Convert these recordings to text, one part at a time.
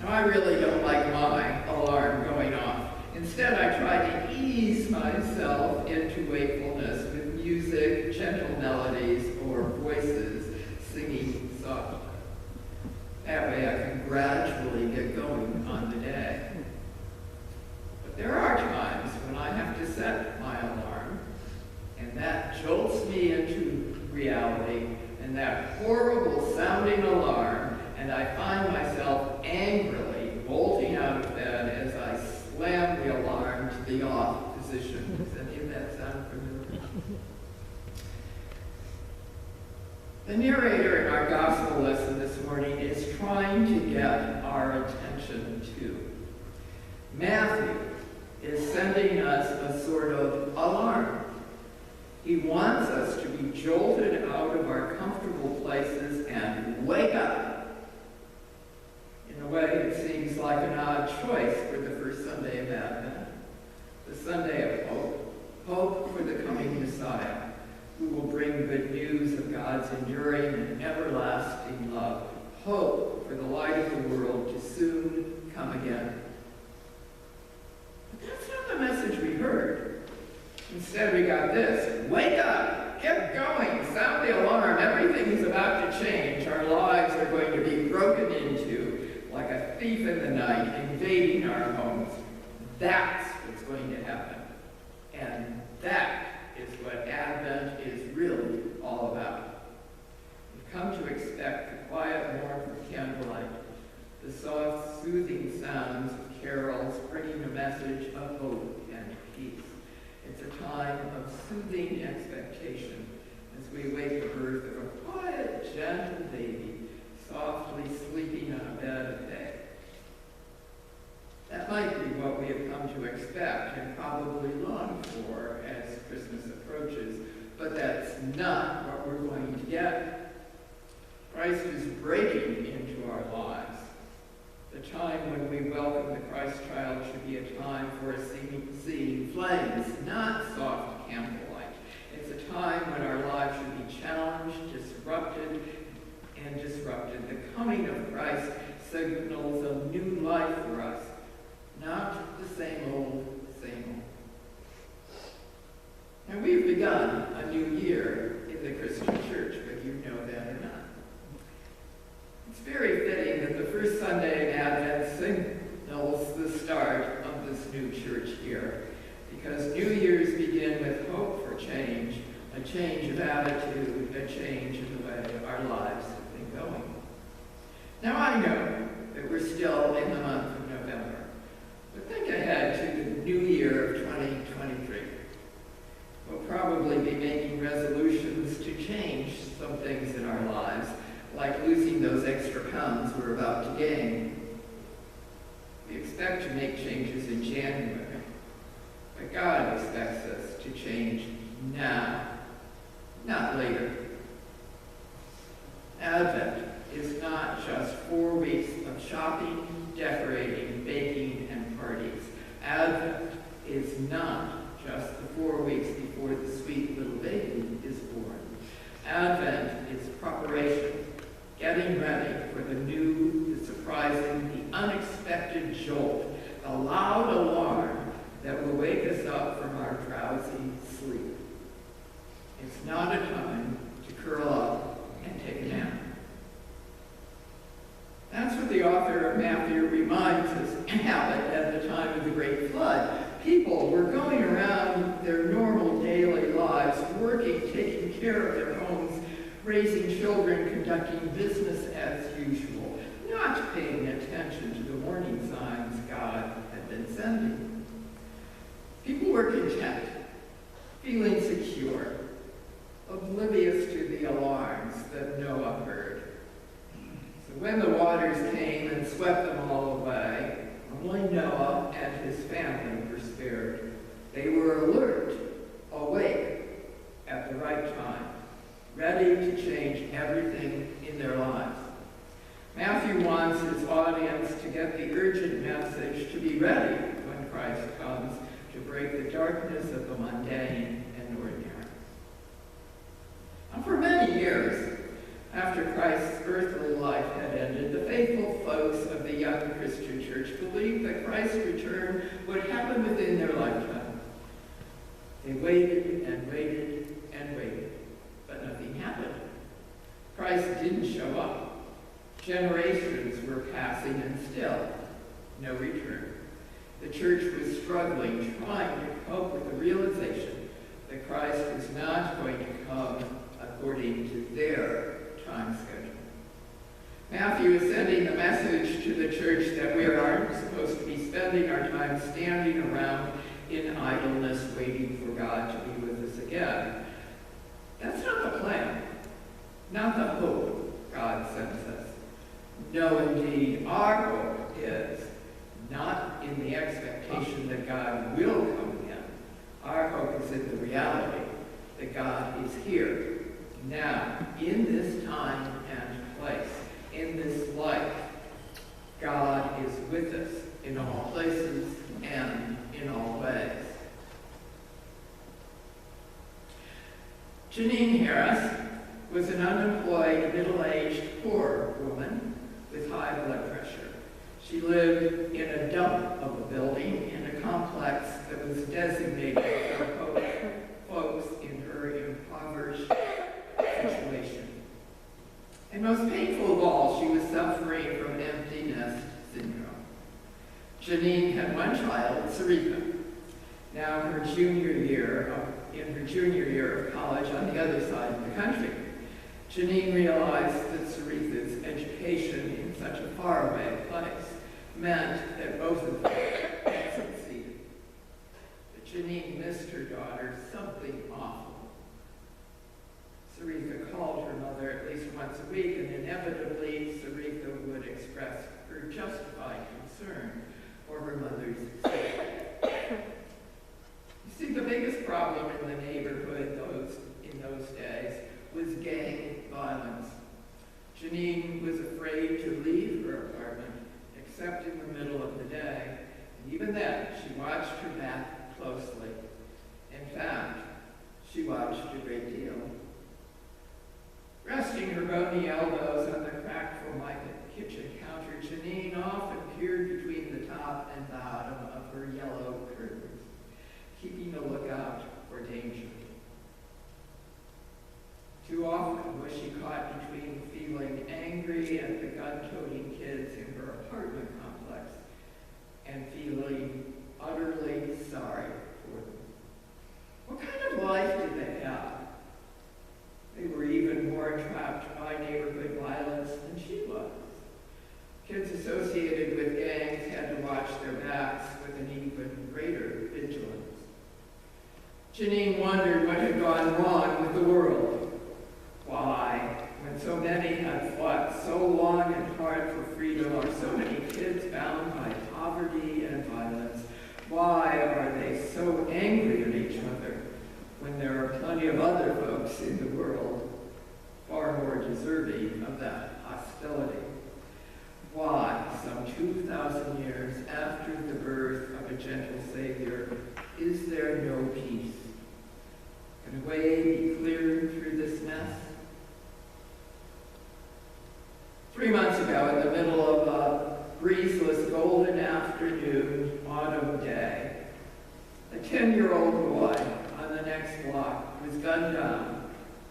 Now, I really don't like my alarm going off. Instead, I try to ease myself into wakefulness with music, gentle melodies, or voices singing softly. That way I can gradually get going on the day. But there are times when I have to set my alarm, and that jolts me into reality, and that horrible sounding alarm, and I find myself angrily bolting out of bed as I slam the alarm to the off position. Does any of that sound familiar? The narrator in our gospel lesson this morning is trying to get our attention too. Matthew is sending us a sort of alarm. He wants us to be jolted out of our comfortable places and wake up. In a way, it seems like an odd choice for the first Sunday of Advent, the Sunday of hope, hope for the coming Messiah, who will bring good news of God's enduring and everlasting love, hope for the light of the world to soon come again. But that's not the message we heard. Instead, we got this: wake up, get going, sound the alarm, everything's about to change. Our lives are going to be broken into like a thief in the night, invading our homes. That's what's going to happen. And that is what Advent is really all about. We've come to expect the quiet warmth of candlelight, the soft, soothing sounds of carols bringing a message of hope and peace. It's a time of soothing expectation as we await the birth of a quiet, gentle baby softly sleeping on a bed of hay. That might be what we have come to expect and probably long for as Christmas approaches, but that's not what we're going to get. Christ is breaking into our lives. The time when we welcome the Christ child should be a time for seeing flames, not soft candlelight. It's a time when our lives should be challenged, disrupted. The coming of Christ signals a new life for us, not the same old, same old. Now, we've begun a new year in the Christian church, whether you know that or not. It's very fitting that the first Sunday in Advent signals the start of this new church year, because New Year's begin with hope for change, a change of attitude, a change in the way our lives have been going. Now, I know that we're still in the month of November, but think ahead to the new year of 2023. We'll probably be making resolutions to change some things in our lives, like losing those extra pounds we're about to gain. We expect to make changes in January, but God expects us to change now, not later. Advent is not just 4 weeks of shopping, decorating, baking, and parties. Advent is not just the 4 weeks before the sweet little baby is born. Advent is preparation, getting ready for the new, the surprising, the unexpected jolt, the loud alarm that will wake us up from our drowsy sleep. It's not a time to curl up and take a nap. That's what the author of Matthew reminds us happened at the time of the Great Flood. People were going around their normal daily lives, working, taking care of their homes, raising children, conducting business as usual, not paying attention to the warning signs God had been sending. People were content, feeling secure, oblivious to the alarms that Noah heard. So when the waters came and swept them all away, only Noah and his family were spared. They were alert, awake, at the right time, ready to change everything in their lives. Matthew wants his audience to get the urgent message to be ready when Christ comes to break the darkness of the mundane and ordinary. And for many years, after Christ's earthly life had ended, the faithful folks of the young Christian church believed that Christ's return would happen within their lifetime. They waited and waited and waited, but nothing happened. Christ didn't show up. Generations were passing and still no return. The church was struggling, trying to cope with the realization that Christ was not going to come according to their time schedule. Matthew is sending the message to the church that we aren't supposed to be spending our time standing around in idleness waiting for God to be with us again. That's not the plan, not the hope God sends us. No, indeed, our hope is not in the expectation that God will come again. Our hope is in the reality that God is here, now, in this time and place, in this life. God is with us in all places and in all ways. Janine Harris was an unemployed, middle-aged, poor woman with high blood pressure. She lived in a dump of a building in a complex that was designated for folks in her impoverished situation. And most painful of all, she was suffering from empty nest syndrome. Janine had one child, Sarika. Now in her junior year of college on the other side of the country. Janine realized that Sarika's education in such a faraway place meant that both of them had succeeded. But Janine missed her daughter something awful. Sarika called her mother at least once a week, and inevitably Sarika would express her justified concern for her mother's safety. You see, the biggest problem in the neighborhood in those days was gang violence. Janine was afraid to leave her apartment, except in the middle of the day, and even then she watched her back closely. In fact, she watched a great deal. Resting her bony elbows on the cracked formica kitchen counter, Janine often peered between the top and bottom of her yellow curtains, keeping a lookout for danger. Too often was she caught between feeling angry at the gun-toting kids in her apartment complex and feeling utterly sorry for them. What kind of life did they have? They were even more trapped by neighborhood violence than she was. Kids associated with gangs had to watch their backs with an even greater vigilance. Janine wondered what had gone wrong with the world. Why, when so many had fought so long and hard for freedom, are so many kids bound by poverty and violence? Why are they so angry at each other when there are plenty of other folks in the world far more deserving of that hostility? Why, some 2,000 years after the birth of a gentle Savior, is there no peace? Can a way be cleared through this mess? 3 months ago, in the middle of a breezeless golden afternoon autumn day, a 10-year-old boy on the next block was gunned down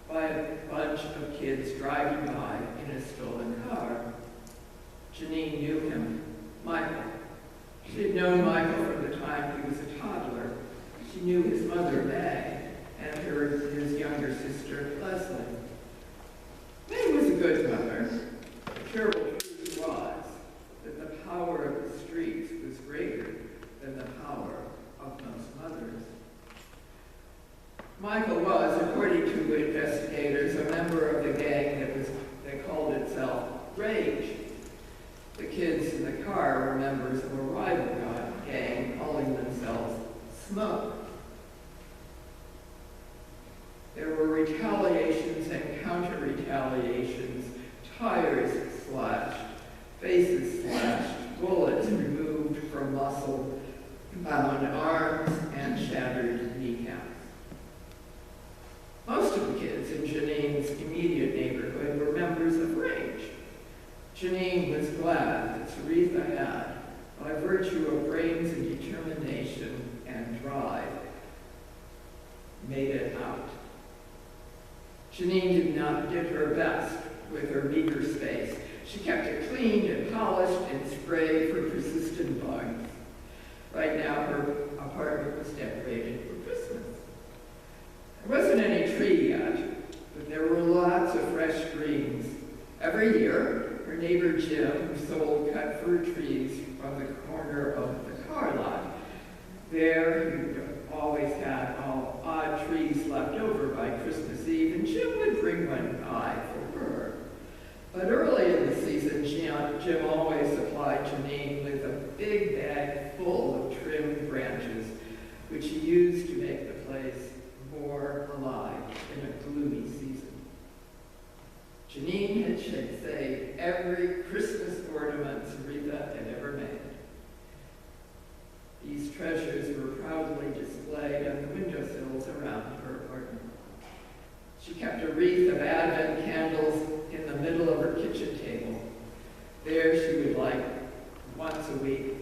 by a bunch of kids driving by in a stolen car. Janine knew him, Michael. She had known Michael from the time he was a toddler. She knew his mother, May, and his younger sister, Leslie. May was a good mother. The terrible truth was that the power of the streets was greater than the power of most mothers. Michael was, according to investigators, a member of the gang that called itself Rage. The kids in the car were members of a rival gang calling themselves Smoke. There were retaliations and counter-retaliations, tires slashed, faces slashed, bullets removed from muscle-bound arms, and shattered kneecaps. Most of the kids in Janine's immediate neighborhood were members of Rage. Janine was glad that Aretha had, by virtue of brains and determination and drive, made it out. Janine did her best with her meager space. She kept it cleaned and polished and sprayed for persistent bugs. Right now, her apartment was decorated for Christmas. There wasn't any tree yet, but there were lots of fresh greens. Every year, her neighbor Jim, who sold cut fir trees from the corner of the car lot, there he always had odd trees left over by Christmas Eve, and Jim would bring one by for her. But early in the season, Jim always supplied Janine with a big bag full of trimmed branches, which he used to make the place more alive in a gloomy season. Janine had saved every Christmas ornament Aretha had ever made. These treasures were proudly displayed on the windowsills around her apartment. She kept a wreath of Advent candles in the middle of her kitchen table. There she would light once a week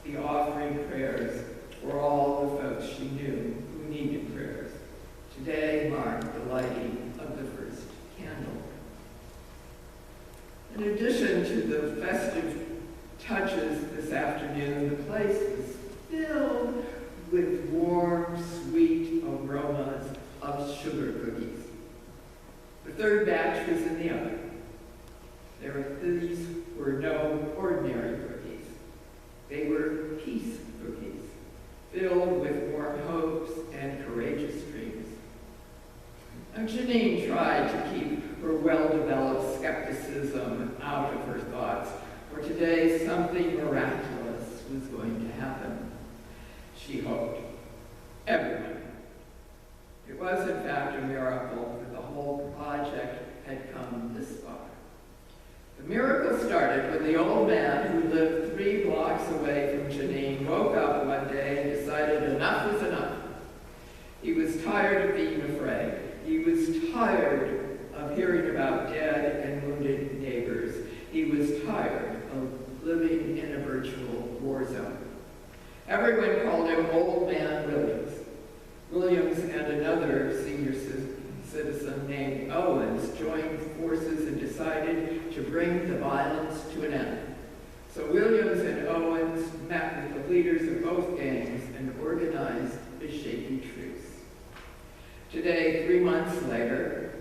the offering prayers for all the folks she knew who needed prayers. Today marked the lighting of the first candle. In addition to the festive touches this afternoon, the place was filled with warm, sweet aromas of sugar cookies. The third batch was in the oven. These were no ordinary cookies. They were peace cookies, filled with warm hopes and courageous dreams. Now, Janine tried to keep her well-developed skepticism out of her thoughts, for today something miraculous was going to happen. She hoped. Everyone. It was, in fact, a miracle that the whole project had come this far. The miracle started when the old man who lived 3 blocks away from Janine woke up one day and decided enough was enough. He was tired of being afraid. He was tired of hearing about dead and wounded neighbors. He was tired of living in a virtual war zone. Everyone called him Old Man Williams. Williams and another senior citizen named Owens joined forces and decided to bring the violence to an end. So Williams and Owens met with the leaders of both gangs and organized a shaky truce. Today, 3 months later,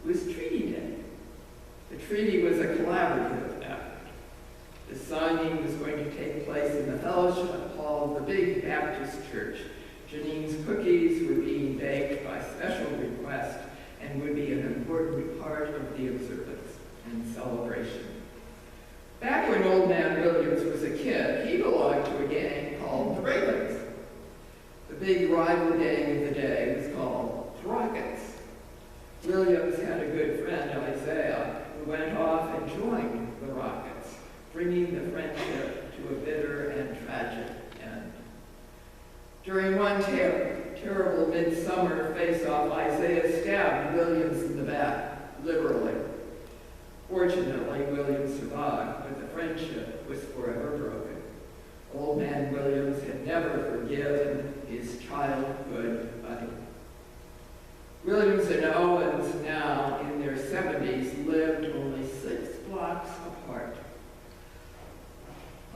was Treaty Day. The treaty was a collaborative effort. The signing was going to take place in the fellowship hall of the big Baptist church. Janine's cookies were being baked by special request and would be an important part of the observance and celebration. Back when Old Man Williams was a kid, he belonged to a gang called the Ravens. The big rival gang of the day was called the Rockets. Williams had a good friend, Isaiah, who went off and joined the Rockets, bringing the friendship to a bitter and tragic end. During one terrible midsummer face-off, Isaiah stabbed Williams in the back, literally. Fortunately, Williams survived, but the friendship was forever broken. Old Man Williams had never forgiven his childhood buddy. Williams and Owens, now in their 70s, lived only 6 blocks apart.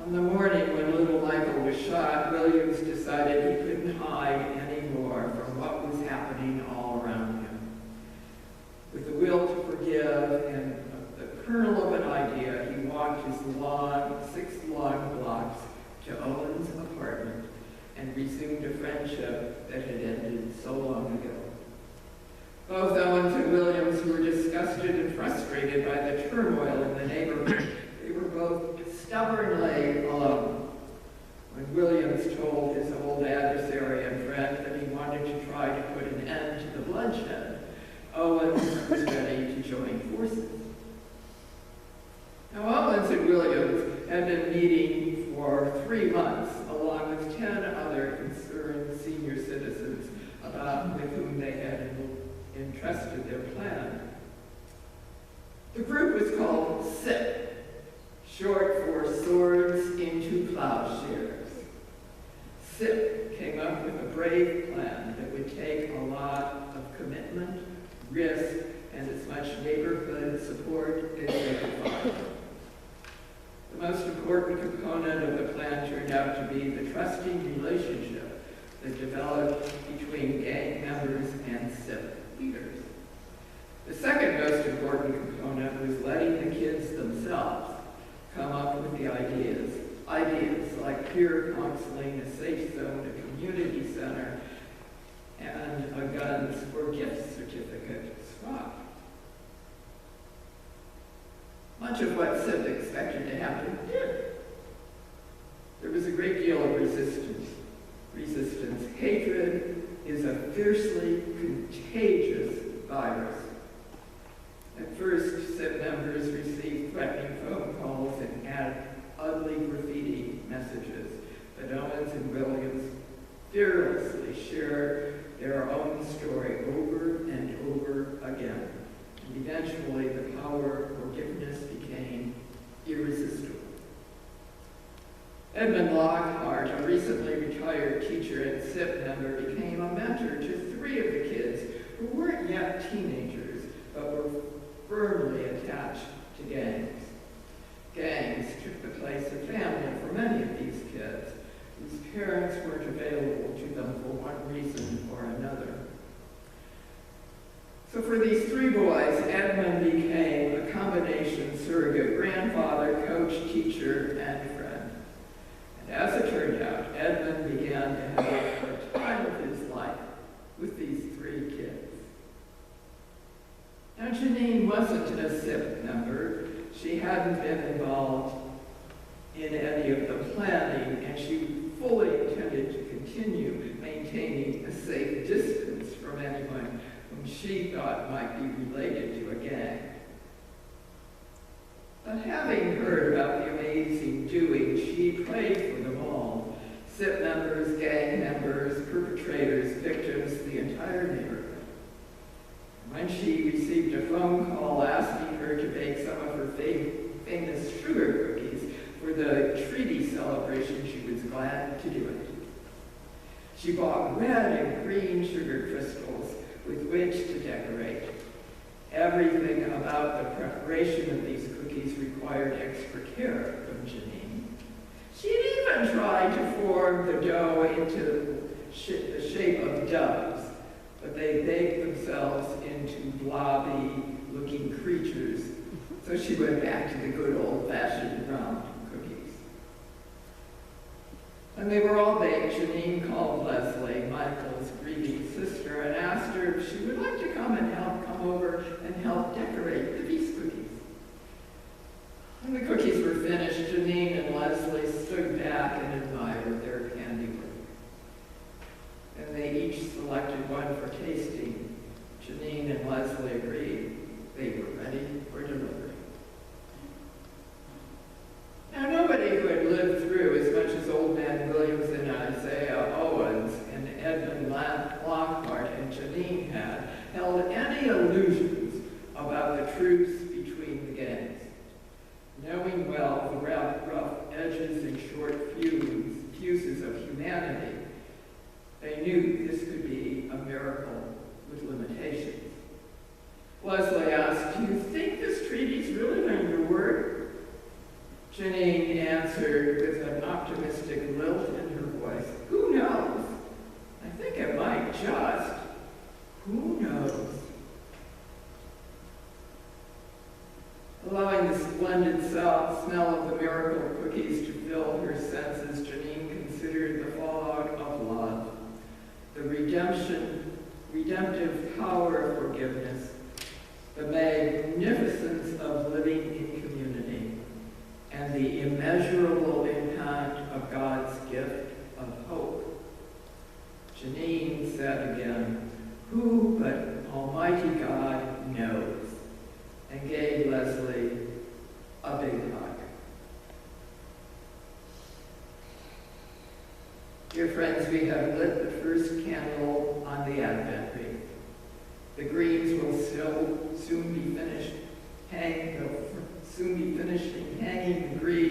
On the morning when little Michael was shot, Williams decided he couldn't hide anymore from what was happening all around him. With the will to forgive and the kernel of an idea, he walked his 6 long blocks to Owens' apartment and resumed a friendship that had ended so long ago. Both Owens and Williams were disgusted and frustrated by the turmoil in the neighborhood. They were both stubbornly alone. When Williams told his old adversary and friend that he wanted to try to put an end to the bloodshed, Owens was ready to join forces. Now, Owens and Williams had been meeting for 3 months, along with 10 other concerned senior citizens with whom they had entrusted their plan. The group was called SIP, short for Swords into Plowshares. SIP came up with a brave plan that would take a lot of commitment, risk, and as much neighborhood support as they could find. The most important component of the plan turned out to be the trusting relationship that developed between gang members and SIP leaders. The second most important component was letting the kids themselves come up with the ideas like peer counseling, a safe zone, a community center, and a guns or gift certificate swap. Much of what SIP expected to happen did. There was a great deal of resistance. Hatred is a fiercely contagious virus. At first, SIP members received threatening phone calls and had ugly graffiti messages, but Owens and Williams fearlessly shared their own story over and over again. And eventually, the power of forgiveness became irresistible. Edmund Lockhart, a recently retired teacher and SIP member, became a mentor to 3 of the kids who weren't yet teenagers, but were firmly attached to gangs. Gangs took the place of family for many of these kids, whose parents weren't available to them for one reason or another. So for these 3 boys, Edmund became a combination surrogate grandfather, coach, teacher, and friend. And as it turned out, Edmund began to have the time of his life with these 3 kids. Now, Janine wasn't a SIP member. She hadn't been involved in any of the planning, and she fully intended to continue maintaining a safe distance from anyone whom she thought might be related to a gang. But having heard about the amazing doings, she prayed for them all. SIP members, gang members, perpetrators, victims, the entire neighborhood. When she received a phone call asking her to bake some of her famous sugar cookies for the treaty celebration, she was glad to do it. She bought red and green sugar crystals with which to decorate. Everything about the preparation of these cookies required extra care from Janine. She'd even tried to form the dough into the shape of doves, but they baked themselves into blobby-looking creatures, so she went back to the good old-fashioned round cookies. When they were all baked, Janine called Leslie, Michael's grieving sister, and asked her if she would like to come over and help decorate the feast cookies. When the cookies were finished, Janine and Leslie stood back and admired their handiwork. And they each selected one for tasting. Janine and Leslie agreed they were ready for delivery. Now, nobody who had lived through as much as Old Man Williams and Isaiah Owens and Edmund Lockhart and Janine had held any illusions about the truce between the gangs. Knowing well the rough edges and short fuses of humanity, they knew this could be a miracle with limitations. Leslie asked, "Do you think this treaty's really going to work?" Janine answered with an optimistic lilt in her voice, "Who knows? I think it might just. Who knows?" Allowing the splendid smell of the miracle cookies to fill her senses, Janine considered the fallout of love, the redemptive power of forgiveness, the magnificence of living in community, and the immeasurable impact of God's gift of hope. Janine said again, "Who but Almighty God knows?" and gave Leslie a big hug. Dear friends, we have lit the first candle on the Advent wreath. The greens will soon be finished, hanging the soon be finishing hanging the Greek